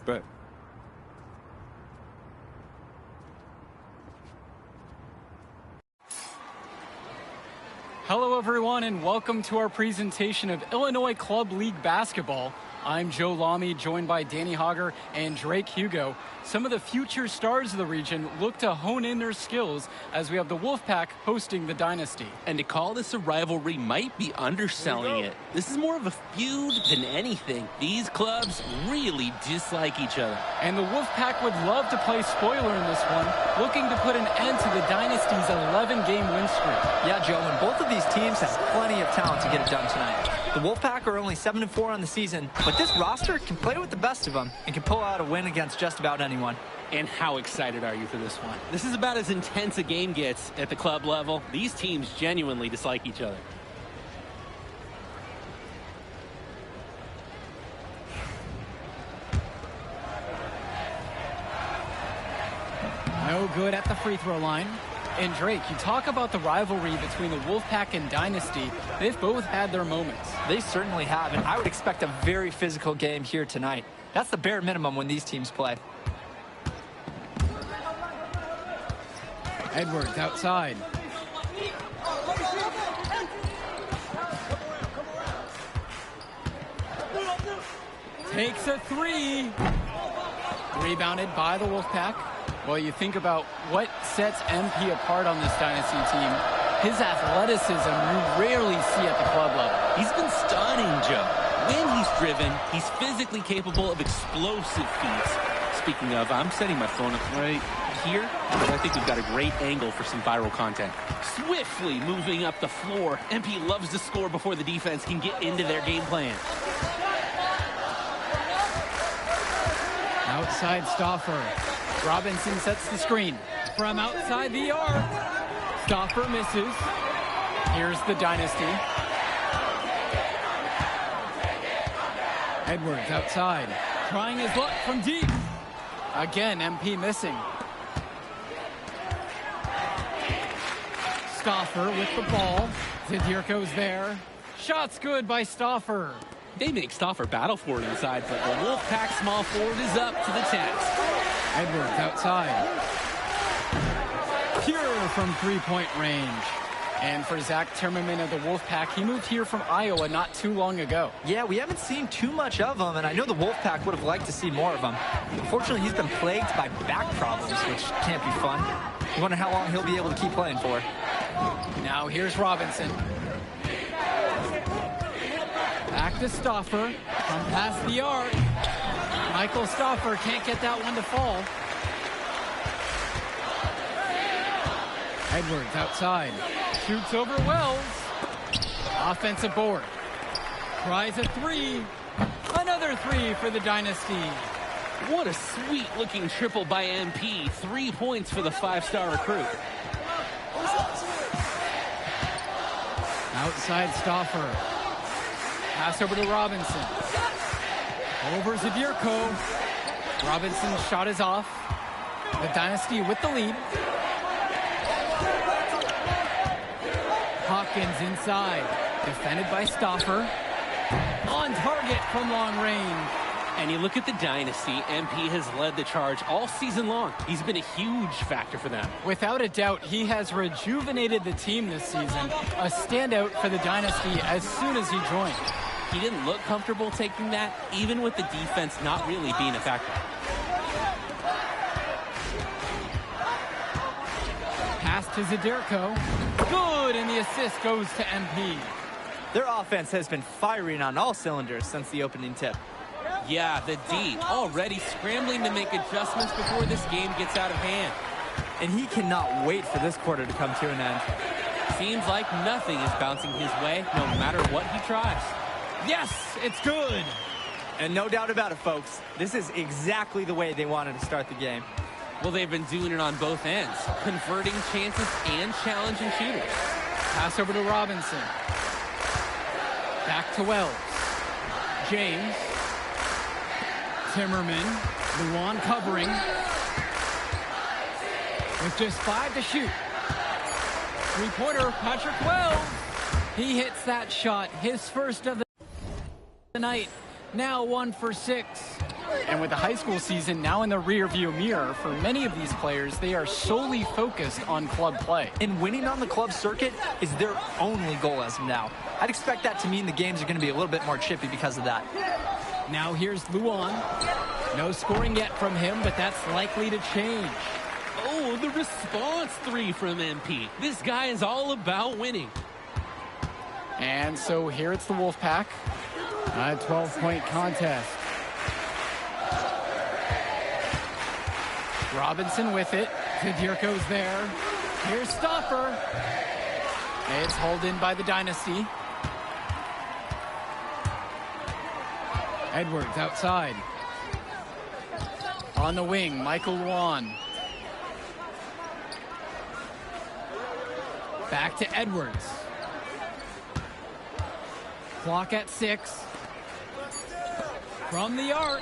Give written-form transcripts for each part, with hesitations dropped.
Bet. Hello everyone and welcome to our presentation of Illinois Club League Basketball. I'm Joe Lamy, joined by Danny Hogger and Drake Hugo. Some of the future stars of the region look to hone in their skills as we have the Wolfpack hosting the Dynasty. And to call this a rivalry might be underselling it. This is more of a feud than anything. These clubs really dislike each other. And the Wolfpack would love to play spoiler in this one, looking to put an end to the Dynasty's 11-game win streak. Yeah, Joe, and both of these teams have plenty of talent to get it done tonight. The Wolfpack are only 7-4 on the season, but this roster can play with the best of them and can pull out a win against just about anyone. And how excited are you for this one? This is about as intense a game gets at the club level. These teams genuinely dislike each other. No good at the free throw line. And Drake, you talk about the rivalry between the Wolfpack and Dynasty. They've both had their moments. They certainly have, and I would expect a very physical game here tonight. That's the bare minimum when these teams play. Edwards outside. Takes a three. Rebounded by the Wolfpack. Well, you think about what sets MP apart on this Dynasty team. His athleticism you rarely see at the club level. He's been stunning, Joe. When he's driven, he's physically capable of explosive feats. Speaking of, I'm setting my phone up right here, because I think we've got a great angle for some viral content. Swiftly moving up the floor. MP loves to score before the defense can get into their game plan. Outside Stauffer. Robinson sets the screen from outside the arc. Stauffer misses. Here's the Dynasty. Edwards outside, trying his luck from deep. Again, MP missing. Stauffer with the ball. Zadirko's there. Shot's good by Stauffer. They make Stauffer battle for it inside, but the Wolfpack small forward is up to the task. Edwards outside. Pure from three-point range. And for Zach Timmerman of the Wolfpack, he moved here from Iowa not too long ago. Yeah, we haven't seen too much of him, and I know the Wolfpack would have liked to see more of him. Unfortunately, he's been plagued by back problems, which can't be fun. You wonder how long he'll be able to keep playing for. Now here's Robinson. Back to Stauffer from past the arc. Michael Stauffer can't get that one to fall. Edwards outside. Shoots over Wells. Offensive board. Tries a three. Another three for the Dynasty. What a sweet-looking triple by MP. 3 points for the five-star recruit. Outside Stauffer. Pass over to Robinson. Over Zadirko. Robinson's shot is off. The Dynasty with the lead. Hawkins inside. Defended by Stauffer. On target from long range. And you look at the Dynasty, MP has led the charge all season long. He's been a huge factor for them. Without a doubt, he has rejuvenated the team this season. A standout for the Dynasty as soon as he joined. He didn't look comfortable taking that, even with the defense not really being a factor. Pass to Zadirko. Good, and the assist goes to MP. Their offense has been firing on all cylinders since the opening tip. Yeah, the D already scrambling to make adjustments before this game gets out of hand. And he cannot wait for this quarter to come to an end. Seems like nothing is bouncing his way, no matter what he tries. Yes, it's good. And no doubt about it, folks. This is exactly the way they wanted to start the game. Well, they've been doing it on both ends, converting chances and challenging shooters. Pass over to Robinson. Back to Wells. James. Timmerman. Luan covering. With just 5 to shoot. Three-pointer, Patrick Wells. He hits that shot, his first of the night. Now 1 for 6. And with the high school season now in the rearview mirror, for many of these players, they are solely focused on club play. And winning on the club circuit is their only goal as of now. I'd expect that to mean the games are going to be a little bit more chippy because of that. Now here's Luan. No scoring yet from him, but that's likely to change. Oh, the response three from MP. This guy is all about winning. And so here it's the Wolfpack. A 12-point contest. Robinson with it. Kadirko's there. Here's Stopper. It's hauled in by the Dynasty. Edwards outside. On the wing, Michael Luan. Back to Edwards. Clock at 6. From the arc.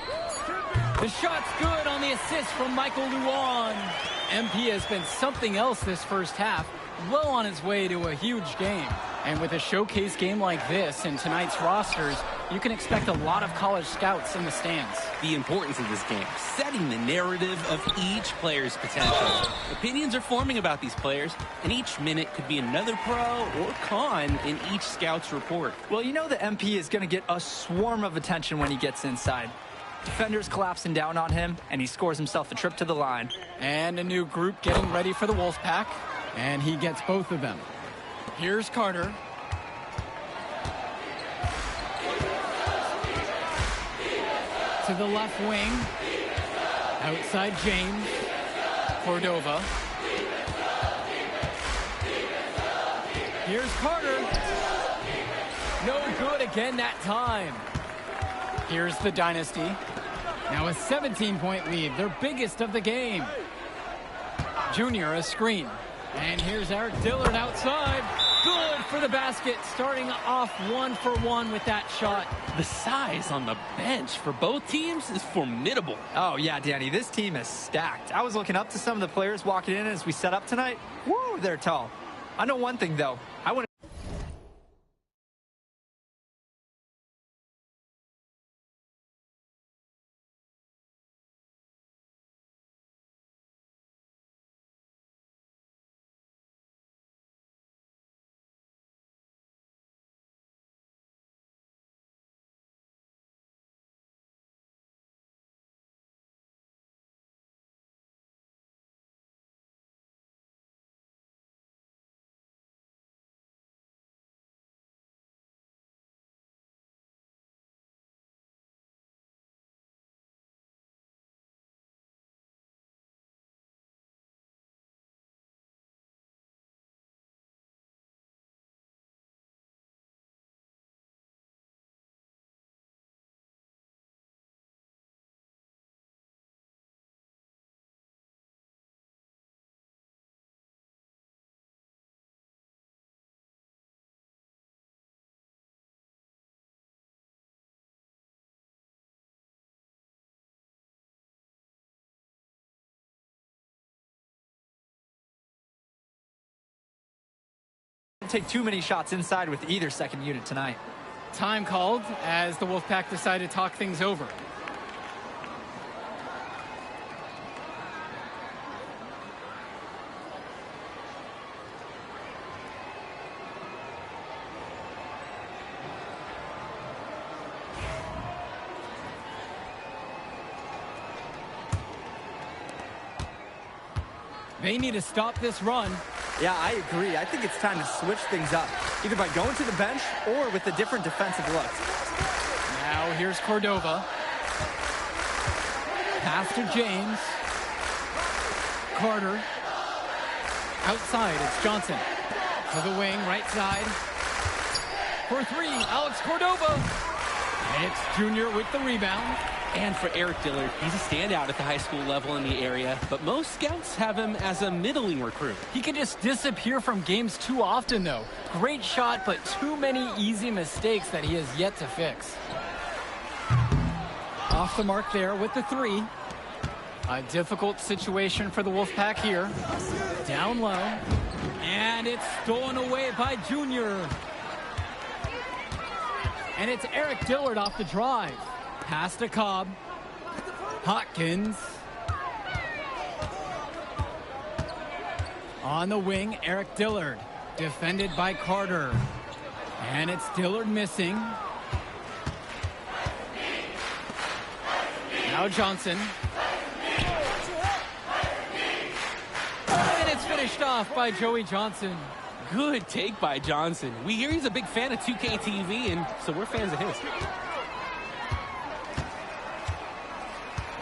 The shot's good on the assist from Michael Luan. MP has been something else this first half, well on his way to a huge game. And with a showcase game like this in tonight's rosters, you can expect a lot of college scouts in the stands. The importance of this game, setting the narrative of each player's potential. Opinions are forming about these players, and each minute could be another pro or con in each scout's report. Well, you know the MP is going to get a swarm of attention when he gets inside. Defenders collapsing down on him, and he scores himself a trip to the line. And a new group getting ready for the Wolfpack, and he gets both of them. Here's Carter. To the left wing. Outside James. Cordova. Here's Carter. No good again that time. Here's the Dynasty. Now a 17-point lead, their biggest of the game. Junior, a screen. And here's Eric Dillard outside. Good for the basket, starting off 1 for 1 with that shot. The size on the bench for both teams is formidable. Oh, yeah, Danny, this team is stacked. I was looking up to some of the players walking in as we set up tonight. Woo, they're tall. I know one thing, though. I want to take too many shots inside with either second unit tonight. Time called as the Wolfpack decide to talk things over. They need to stop this run. Yeah, I agree. I think it's time to switch things up, either by going to the bench or with a different defensive look. Now here's Cordova. Pass to James. Carter. Outside, it's Johnson. To the wing, right side. For 3, Alex Cordova. And it's Junior with the rebound. And for Eric Dillard, he's a standout at the high school level in the area, but most scouts have him as a middling recruit. He can just disappear from games too often, though. Great shot, but too many easy mistakes that he has yet to fix. Off the mark there with the 3. A difficult situation for the Wolfpack here. Down low. And it's stolen away by Junior. And it's Eric Dillard off the drive. Pass to Cobb. Hopkins. On the wing, Eric Dillard. Defended by Carter. And it's Dillard missing. Now Johnson. And it's finished off by Joey Johnson. Good take by Johnson. We hear he's a big fan of 2K TV, and so we're fans of his.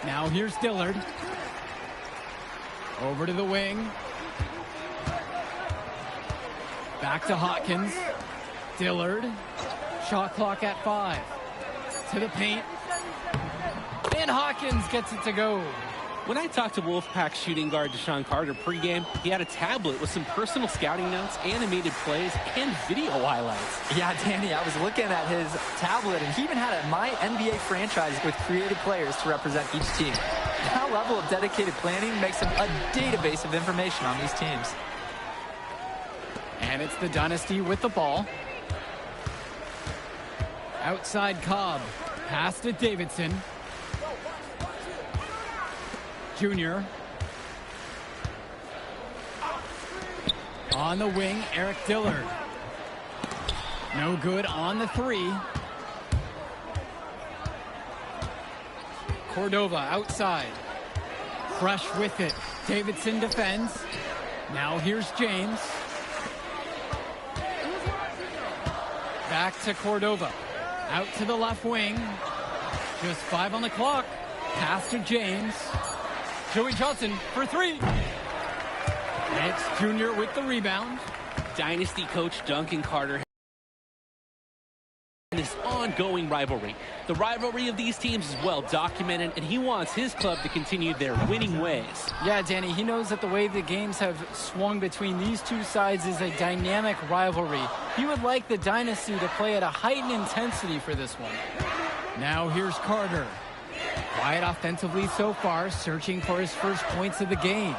Now here's Dillard. Over to the wing. Back to Hopkins. Dillard. Shot clock at 5. To the paint. And Hopkins gets it to go. When I talked to Wolfpack shooting guard Deshaun Carter pregame, he had a tablet with some personal scouting notes, animated plays, and video highlights. Yeah, Danny, I was looking at his tablet, and he even had a My NBA franchise with creative players to represent each team. That level of dedicated planning makes him a database of information on these teams. And it's the Dynasty with the ball. Outside Cobb. Pass to Davidson. Junior. On the wing, Eric Dillard. No good on the 3. Cordova outside. Fresh with it. Davidson defends. Now here's James. Back to Cordova. Out to the left wing. Just 5 on the clock. Pass to James. Joey Johnson for 3. It's Junior with the rebound. Dynasty coach Duncan Carter and this ongoing rivalry. The rivalry of these teams is well documented, and he wants his club to continue their winning ways. Yeah, Danny, he knows that the way the games have swung between these two sides is a dynamic rivalry. He would like the Dynasty to play at a heightened intensity for this one. Now here's Carter. Quiet offensively so far, searching for his first points of the game.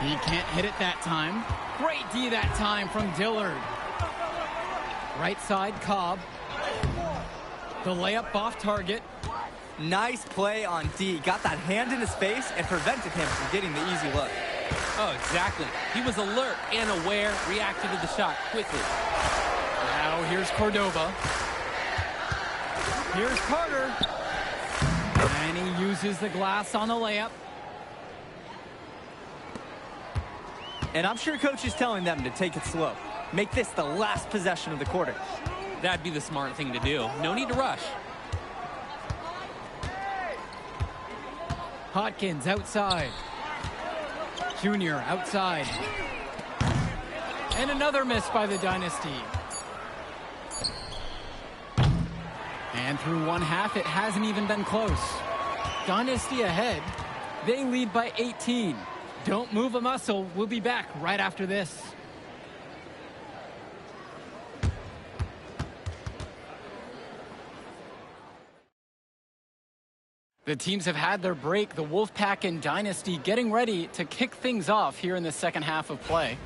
He can't hit it that time. Great D that time from Dillard. Right side, Cobb. The layup off target. Nice play on D. Got that hand in his face and prevented him from getting the easy look. Oh, exactly. He was alert and aware, reacted to the shot quickly. Now here's Cordova. Here's Carter. And he uses the glass on the layup. And I'm sure coach is telling them to take it slow. Make this the last possession of the quarter. That'd be the smart thing to do. No need to rush. Hopkins outside. Junior outside. And another miss by the Dynasty. And through one half, it hasn't even been close. Dynasty ahead. They lead by 18. Don't move a muscle. We'll be back right after this. The teams have had their break. The Wolfpack and Dynasty getting ready to kick things off here in the second half of play.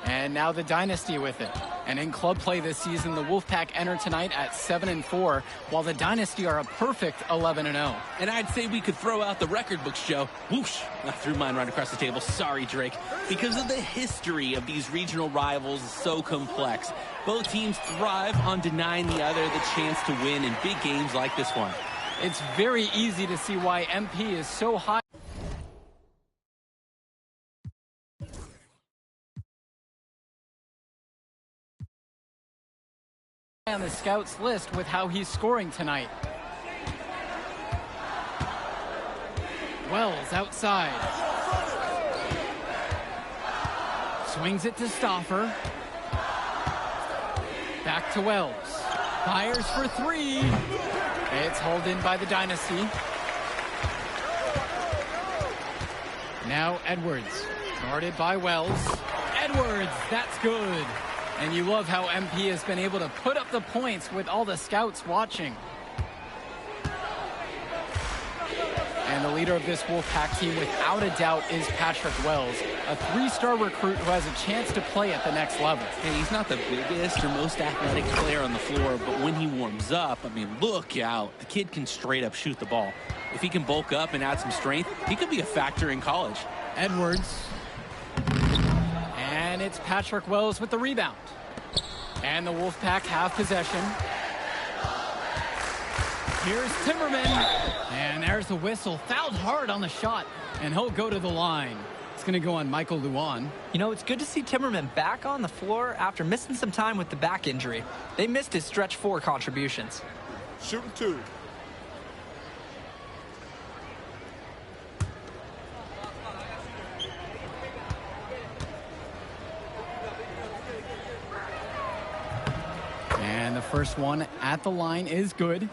And now the Dynasty with it. And in club play this season, the Wolfpack enter tonight at 7-4, while the Dynasty are a perfect 11-0. And I'd say we could throw out the record books, Joe. Whoosh! I threw mine right across the table. Sorry, Drake. Because of the history of these regional rivals is so complex. Both teams thrive on denying the other the chance to win in big games like this one. It's very easy to see why MP is so high on the scouts list with how he's scoring tonight. Wells outside. Swings it to Stauffer. Back to Wells. Fires for 3. It's hauled in by the Dynasty. Now Edwards. Guarded by Wells. Edwards, that's good. And you love how MP has been able to put up the points with all the scouts watching. And the leader of this Wolfpack team, without a doubt, is Patrick Wells, a 3-star recruit who has a chance to play at the next level. Hey, he's not the biggest or most athletic player on the floor, but when he warms up, I mean, look out. The kid can straight up shoot the ball. If he can bulk up and add some strength, he could be a factor in college. Edwards. And it's Patrick Wells with the rebound. And the Wolfpack have possession. Here's Timmerman. And there's the whistle. Fouled hard on the shot. And he'll go to the line. It's going to go on Michael Luan. You know, it's good to see Timmerman back on the floor after missing some time with the back injury. They missed his stretch 4 contributions. Shooting 2. And the first one at the line is good.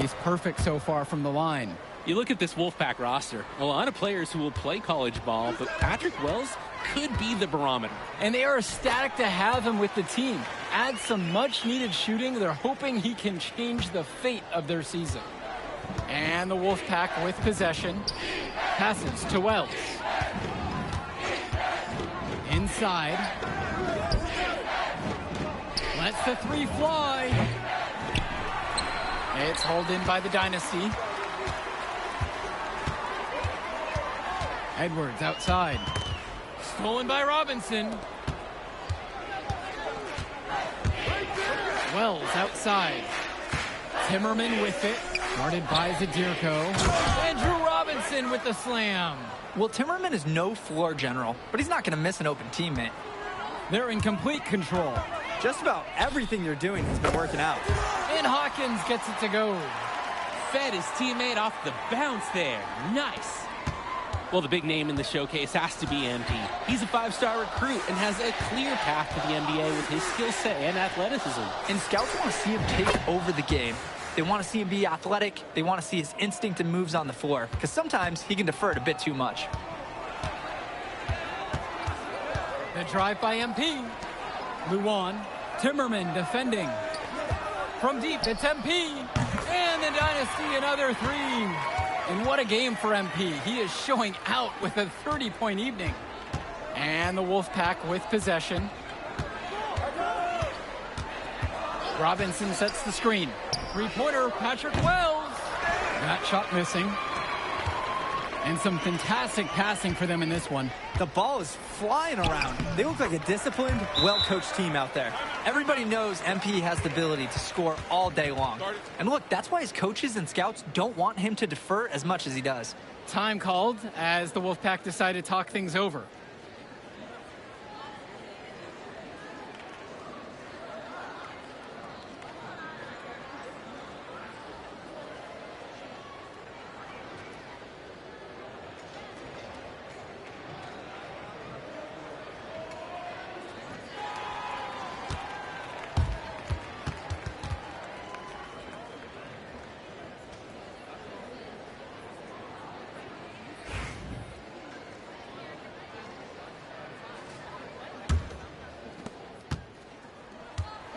He's perfect so far from the line. You look at this Wolfpack roster, a lot of players who will play college ball, but Patrick Wells could be the barometer. And they are ecstatic to have him with the team. Add some much-needed shooting. They're hoping he can change the fate of their season. And the Wolfpack with possession. Passes to Wells. Inside. Lets the 3 fly. It's hauled in by the Dynasty. Edwards outside. Stolen by Robinson. Wells outside. Timmerman with it. Guarded by Zadirko. Andrew Robinson with the slam. Well, Timmerman is no floor general, but he's not going to miss an open teammate. They're in complete control. Just about everything you're doing has been working out. And Hawkins gets it to go. Fed his teammate off the bounce there. Nice. Well, the big name in the showcase has to be MP. He's a 5-star recruit and has a clear path to the NBA with his skill set and athleticism. And scouts want to see him take over the game. They want to see him be athletic. They want to see his instinct and moves on the floor, because sometimes he can defer it a bit too much. The drive by MP. Luan. Timmerman defending. From deep, it's MP. And the Dynasty, another 3. And what a game for MP. He is showing out with a 30-point evening. And the Wolfpack with possession. Robinson sets the screen. 3-pointer, Patrick Wells. That shot missing. And some fantastic passing for them in this one. The ball is flying around. They look like a disciplined, well-coached team out there. Everybody knows MP has the ability to score all day long. And look, that's why his coaches and scouts don't want him to defer as much as he does. Time called as the Wolfpack decide to talk things over.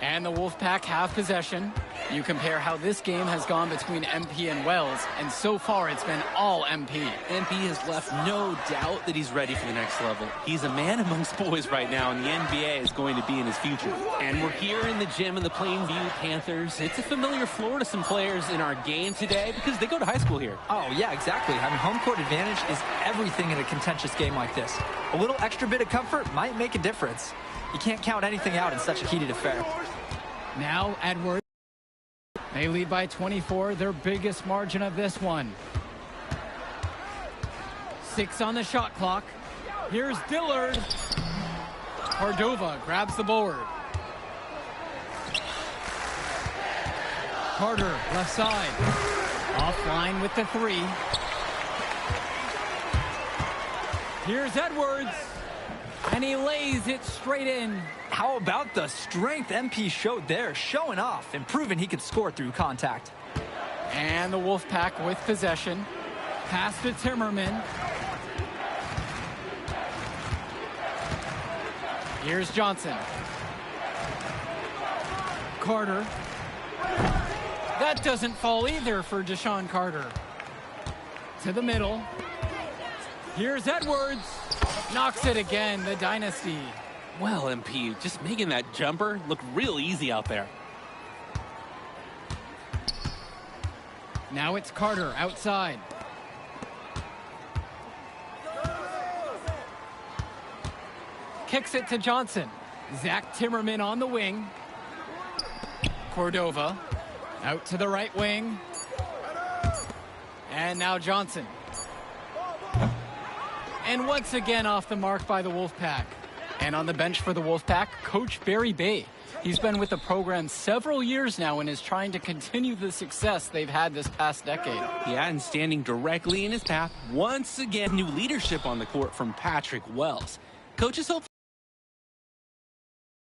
And the Wolfpack have possession. You compare how this game has gone between MP and Wells, and so far it's been all MP. MP has left no doubt that he's ready for the next level. He's a man amongst boys right now, and the NBA is going to be in his future. And we're here in the gym of the Plainview Panthers. It's a familiar floor to some players in our game today because they go to high school here. Oh, yeah, exactly. Having home court advantage is everything in a contentious game like this. A little extra bit of comfort might make a difference. You can't count anything out in such a heated affair. Now Edwards. They lead by 24, their biggest margin of this one. 6 on the shot clock. Here's Dillard. Cordova grabs the board. Carter, left side. Offline with the 3. Here's Edwards. And he lays it straight in. How about the strength MP showed there, showing off and proving he could score through contact. And the Wolfpack with possession. Pass to Timmerman. Here's Johnson. Carter. That doesn't fall either for Deshaun Carter. To the middle. Here's Edwards. Knocks it again, the Dynasty. Well, MP, just making that jumper look real easy out there. Now it's Carter outside. Kicks it to Johnson. Zach Timmerman on the wing. Cordova. Out to the right wing. And now Johnson. And once again off the mark by the Wolfpack. And on the bench for the Wolfpack, Coach Barry Bay. He's been with the program several years now and is trying to continue the success they've had this past decade. Yeah, and standing directly in his path, once again, new leadership on the court from Patrick Wells. Coaches hope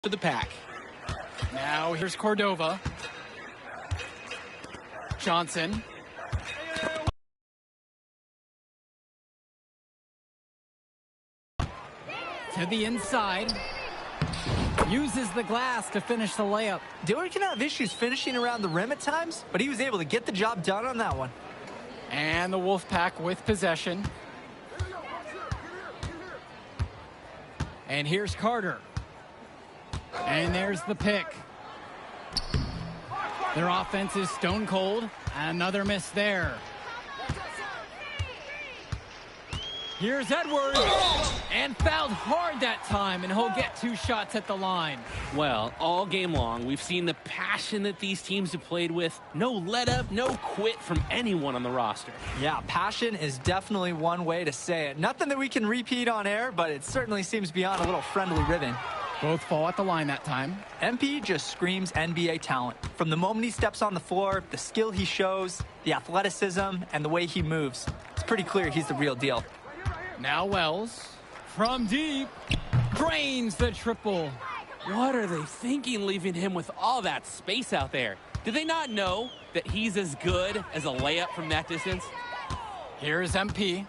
for the pack. Now here's Cordova. Johnson. To the inside. Uses the glass to finish the layup. Dillard can have issues finishing around the rim at times, but he was able to get the job done on that one. And the Wolfpack with possession. And here's Carter. And there's the pick. Their offense is stone cold. Another miss there. Here's Edwards. And fouled hard that time, and he'll get 2 shots at the line. Well, all game long, we've seen the passion that these teams have played with. No let up, no quit from anyone on the roster. Yeah, passion is definitely one way to say it. Nothing that we can repeat on air, but it certainly seems beyond a little friendly ribbon. Both fall at the line that time. MP just screams NBA talent. From the moment he steps on the floor, the skill he shows, the athleticism, and the way he moves. It's pretty clear he's the real deal. Now Wells, from deep, drains the triple. What are they thinking leaving him with all that space out there? Do they not know that he's as good as a layup from that distance? Here's MP.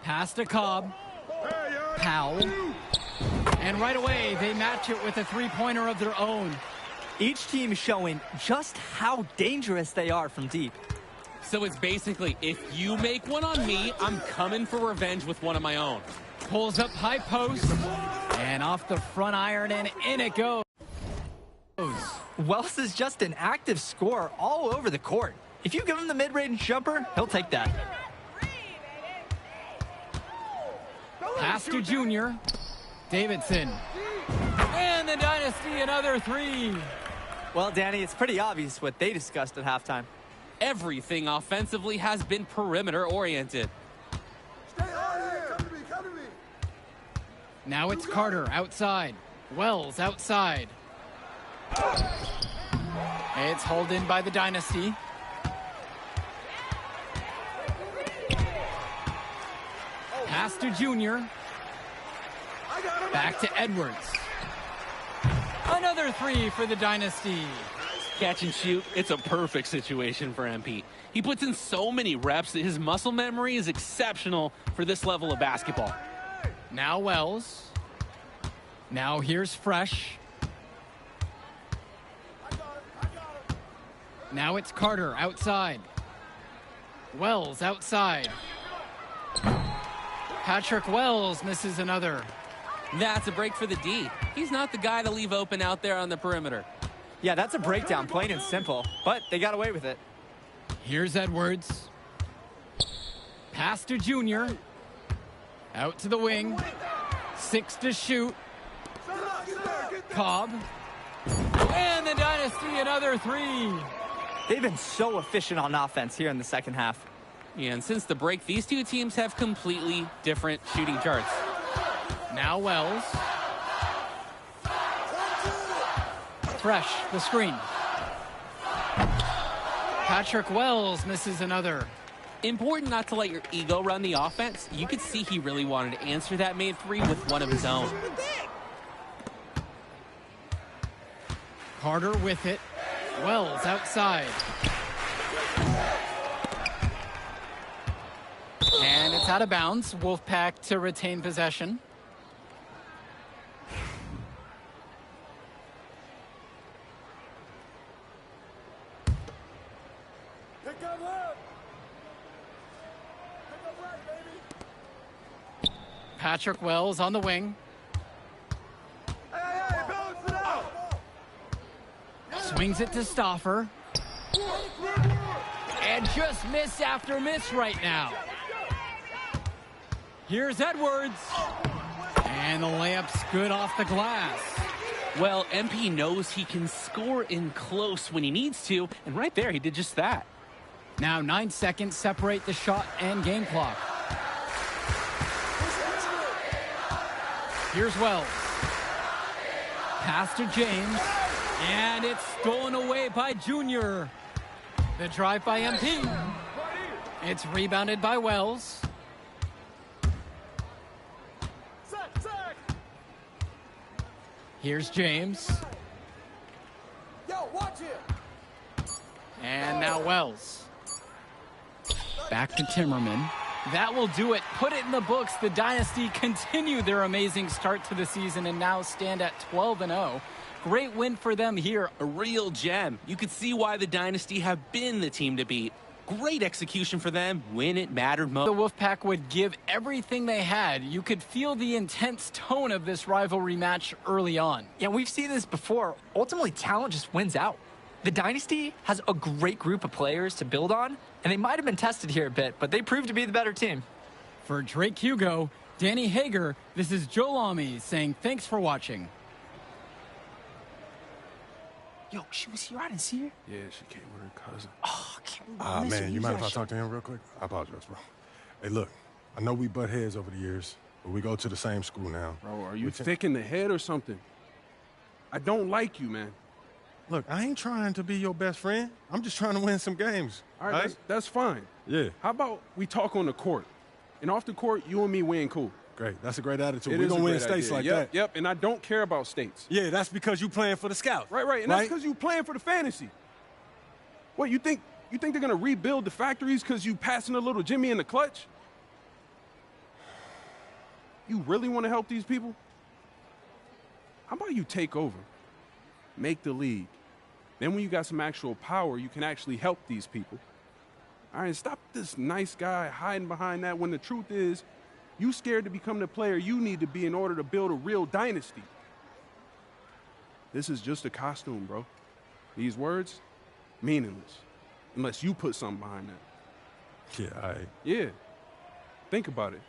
Pass to Cobb. Powell. And right away, they match it with a three-pointer of their own. Each team showing just how dangerous they are from deep. So it's basically, if you make one on me, I'm coming for revenge with one of my own. Pulls up high post. And off the front iron, and in it goes. Wells is just an active scorer all over the court. If you give him the mid-range jumper, he'll take that. Pass to Junior. Davidson. And the Dynasty, another 3. Well, Danny, it's pretty obvious what they discussed at halftime. Everything offensively has been perimeter-oriented. Now it's Carter outside. Wells outside. It's hauled in by the Dynasty. Pass to Junior. Back to Edwards. Another 3 for the Dynasty. Catch and shoot, it's a perfect situation for MP. He puts in so many reps that his muscle memory is exceptional for this level of basketball. Now Wells. Now here's Fresh. Now it's Carter outside. Wells outside. Patrick Wells misses another. That's a break for the D. He's not the guy to leave open out there on the perimeter. Yeah, that's a breakdown, plain and simple. But they got away with it. Here's Edwards. Pass to Junior. Out to the wing. 6 to shoot. Cobb. And the Dynasty, another 3. They've been so efficient on offense here in the second half. Yeah, and since the break, these two teams have completely different shooting charts. Now Wells. Fresh, the screen. Patrick Wells misses another. Important not to let your ego run the offense. You could see he really wanted to answer that made 3 with one of his own. Carter with it. Wells outside. And it's out of bounds. Wolfpack to retain possession. Patrick Wells on the wing. Swings it to Stauffer. And just miss after miss right now. Here's Edwards. And the layup's good off the glass. Well, MP knows he can score in close when he needs to, and right there he did just that. Now 9 seconds separate the shot and game clock. Here's Wells. Pass to James. And it's stolen away by Junior. The drive by MP. It's rebounded by Wells. Here's James. And now Wells. Back to Timmerman. That will do it. Put it in the books. The Dynasty continue their amazing start to the season and now stand at 12-0. Great win for them here. A real gem. You could see why the Dynasty have been the team to beat. Great execution for them when it mattered most. The Wolfpack would give everything they had. You could feel the intense tone of this rivalry match early on. Yeah, we've seen this before. Ultimately, talent just wins out. The Dynasty has a great group of players to build on, and they might have been tested here a bit, but they proved to be the better team. For Drake Hugo, Danny Hager, this is Joe Lamy saying thanks for watching. Yo, she was here. I didn't see her. Yeah, she came with her cousin. Oh, I can't man, you mind if I talk to him real quick? I apologize, bro. Hey, look, I know we butt heads over the years, but we go to the same school now. Bro, are you thick in the head or something? I don't like you, man. Look, I ain't trying to be your best friend. I'm just trying to win some games. All right, that's fine. Yeah. How about we talk on the court? And off the court, you and me win cool. Great. That's a great attitude. We're going to win great states idea. like Yep, that. Yep, and I don't care about states. Yeah, that's because you playing for the Scouts. Right. And that's because you playing for the fantasy. What, you think they're going to rebuild the factories because you passing a little Jimmy in the clutch? You really want to help these people? How about you take over? Make the league. Then when you got some actual power, you can actually help these people. All right, stop this nice guy hiding behind that when the truth is you scared to become the player you need to be in order to build a real dynasty. This is just a costume, bro. These words, meaningless, unless you put something behind that. Yeah, all right. Yeah, think about it.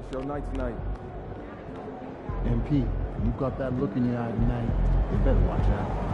It's your night tonight. MP, you got that look in your eye tonight. You better watch out.